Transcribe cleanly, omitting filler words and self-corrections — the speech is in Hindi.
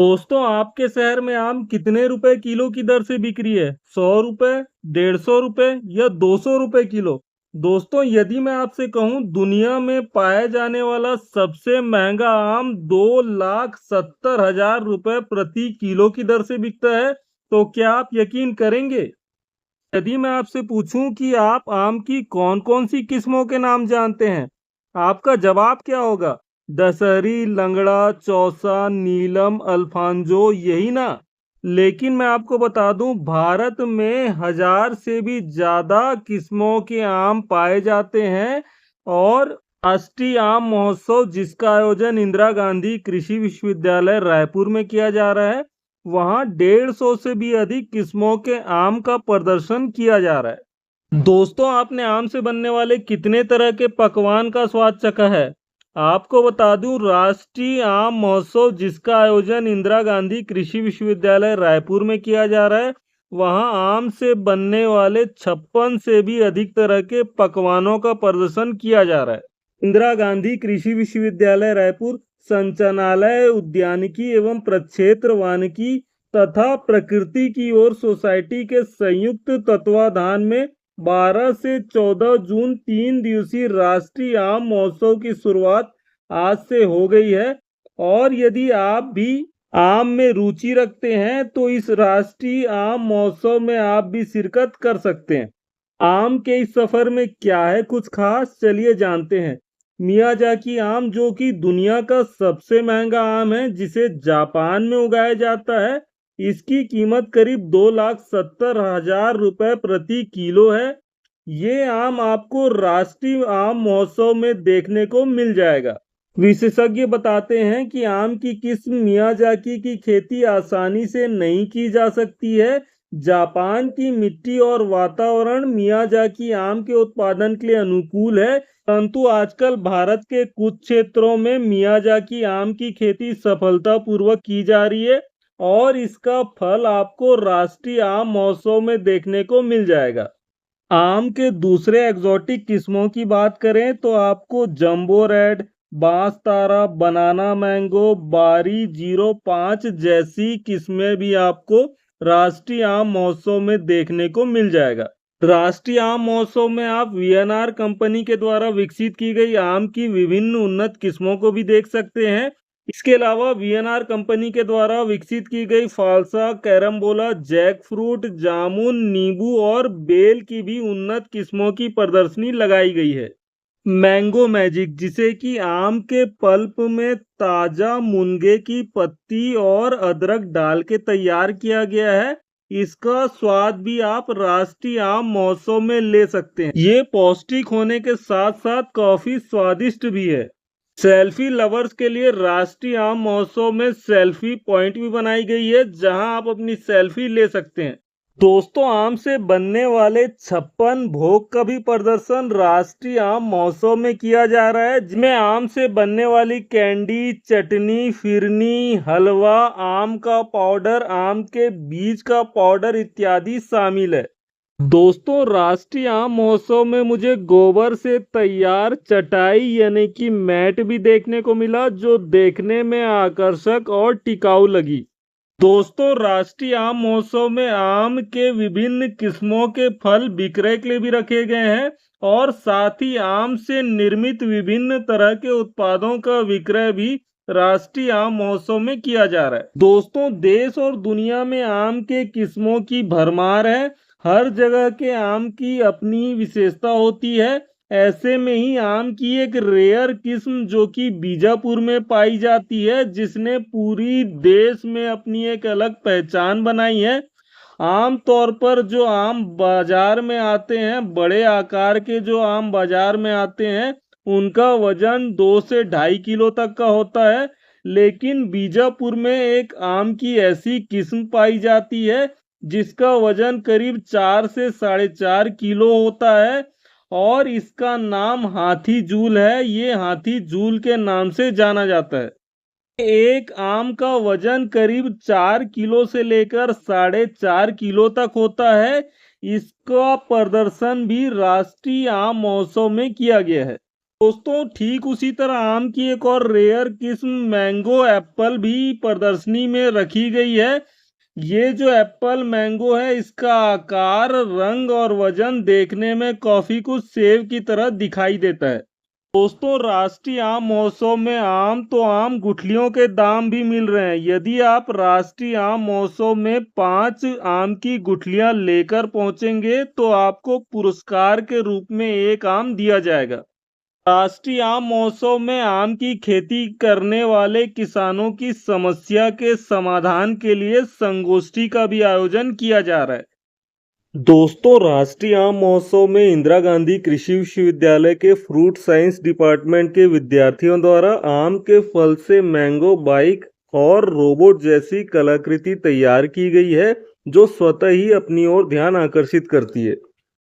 दोस्तों, आपके शहर में आम कितने रुपए किलो की दर से बिक रही है? 100 रुपए, 150 रुपए या 200 रुपए किलो? दोस्तों, यदि मैं आपसे कहूँ दुनिया में पाया जाने वाला सबसे महंगा आम 2,70,000 रुपए प्रति किलो की दर से बिकता है, तो क्या आप यकीन करेंगे? यदि मैं आपसे पूछूं कि आप आम की कौन-कौन सी किस्मों के नाम जानते हैं, आपका जवाब क्या होगा? दशहरी, लंगड़ा, चौसा, नीलम, अल्फांजो यही ना? लेकिन मैं आपको बता दूं, भारत में 1000 से भी ज़्यादा किस्मों के आम पाए जाते हैं और राष्ट्रीय आम महोत्सव जिसका आयोजन इंदिरा गांधी कृषि विश्वविद्यालय रायपुर में किया जा रहा है, वहाँ 150 से भी अधिक किस्मों के आम का प्रदर्शन किया जा रहा है। दोस्तों, आपने आम से बनने वाले कितने तरह के पकवान का स्वाद चखा है? आपको बता दूं, राष्ट्रीय आम महोत्सव जिसका आयोजन इंदिरा गांधी कृषि विश्वविद्यालय रायपुर में किया जा रहा है, वहाँ आम से बनने वाले 56 से भी अधिक तरह के पकवानों का प्रदर्शन किया जा रहा है। इंदिरा गांधी कृषि विश्वविद्यालय रायपुर संचालनालय उद्यानिकी एवं प्रक्षेत्र वानिकी तथा प्रकृति की ओर सोसाइटी के संयुक्त तत्वाधान में 12 से 14 जून 3 दिवसीय राष्ट्रीय आम महोत्सव की शुरुआत आज से हो गई है। और यदि आप भी आम में रुचि रखते हैं तो इस राष्ट्रीय आम महोत्सव में आप भी शिरकत कर सकते हैं। आम के इस सफर में क्या है कुछ खास, चलिए जानते हैं। मियाजाकी आम, जो कि दुनिया का सबसे महंगा आम है, जिसे जापान में उगाया जाता है, इसकी कीमत करीब 2,70,000 रुपए प्रति किलो है। ये आम आपको राष्ट्रीय आम महोत्सव में देखने को मिल जाएगा। विशेषज्ञ बताते हैं कि आम की किस्म मियाजाकी की खेती आसानी से नहीं की जा सकती है। जापान की मिट्टी और वातावरण मियाजाकी आम के उत्पादन के लिए अनुकूल है, परंतु आजकल भारत के कुछ क्षेत्रों में मियाजाकी आम की खेती सफलतापूर्वक की जा रही है और इसका फल आपको राष्ट्रीय आम महोत्सव में देखने को मिल जाएगा। आम के दूसरे एक्सोटिक किस्मों की बात करें तो आपको जंबो रेड, बांस तारा, बनाना मैंगो, बारी 05 जैसी किस्में भी आपको राष्ट्रीय आम महोत्सव में देखने को मिल जाएगा। राष्ट्रीय आम महोत्सव में आप वीएनआर कंपनी के द्वारा विकसित की गई आम की विभिन्न उन्नत किस्मों को भी देख सकते हैं। इसके अलावा वीएनआर कंपनी के द्वारा विकसित की गई फालसा, कैरम्बोला, जैक फ्रूट, जामुन, नींबू और बेल की भी उन्नत किस्मों की प्रदर्शनी लगाई गई है। मैंगो मैजिक, जिसे कि आम के पल्प में ताजा मुनगे की पत्ती और अदरक डाल के तैयार किया गया है, इसका स्वाद भी आप राष्ट्रीय आम महोत्सव में ले सकते हैं। ये पौष्टिक होने के साथ साथ काफी स्वादिष्ट भी है। सेल्फी लवर्स के लिए राष्ट्रीय आम महोत्सव में सेल्फी पॉइंट भी बनाई गई है, जहां आप अपनी सेल्फी ले सकते हैं। दोस्तों, आम से बनने वाले 56 भोग का भी प्रदर्शन राष्ट्रीय आम महोत्सव में किया जा रहा है, जिसमें आम से बनने वाली कैंडी, चटनी, फिरनी, हलवा, आम का पाउडर, आम के बीज का पाउडर इत्यादि शामिल है। दोस्तों, राष्ट्रीय आम महोत्सव में मुझे गोबर से तैयार चटाई यानी कि मैट भी देखने को मिला, जो देखने में आकर्षक और टिकाऊ लगी। दोस्तों, राष्ट्रीय आम महोत्सव में आम के विभिन्न किस्मों के फल विक्रय के लिए भी रखे गए हैं और साथ ही आम से निर्मित विभिन्न तरह के उत्पादों का विक्रय भी राष्ट्रीय आम महोत्सव में किया जा रहा है। दोस्तों, देश और दुनिया में आम के किस्मों की भरमार है। हर जगह के आम की अपनी विशेषता होती है। ऐसे में ही आम की एक रेयर किस्म जो कि बीजापुर में पाई जाती है, जिसने पूरी देश में अपनी एक अलग पहचान बनाई है। आम तौर पर जो आम बाजार में आते हैं, बड़े आकार के जो आम बाजार में आते हैं, उनका वजन 2 से 2.5 किलो तक का होता है। लेकिन बीजापुर में एक आम की ऐसी किस्म पाई जाती है जिसका वजन करीब 4 से 4.5 किलो होता है और इसका नाम हाथी जूल है। ये हाथी जूल के नाम से जाना जाता है। एक आम का वजन करीब 4 किलो से लेकर 4.5 किलो तक होता है। इसका प्रदर्शन भी राष्ट्रीय आम महोत्सव में किया गया है। दोस्तों ठीक उसी तरह आम की एक और रेयर किस्म मैंगो एप्पल भी प्रदर्शनी में रखी गई है। ये जो एप्पल मैंगो है इसका आकार, रंग और वजन देखने में काफी कुछ सेब की तरह दिखाई देता है। दोस्तों राष्ट्रीय आम महोत्सव में आम गुठलियों के दाम भी मिल रहे हैं। यदि आप राष्ट्रीय आम महोत्सव में 5 आम की गुठलियां लेकर पहुंचेंगे तो आपको पुरस्कार के रूप में एक आम दिया जाएगा। राष्ट्रीय आम महोत्सव में आम की खेती करने वाले किसानों की समस्या के समाधान के लिए संगोष्ठी का भी आयोजन किया जा रहा है। दोस्तों राष्ट्रीय आम महोत्सव में इंदिरा गांधी कृषि विश्वविद्यालय के फ्रूट साइंस डिपार्टमेंट के विद्यार्थियों द्वारा आम के फल से मैंगो बाइक और रोबोट जैसी कलाकृति तैयार की गई है जो स्वतः ही अपनी ओर ध्यान आकर्षित करती है।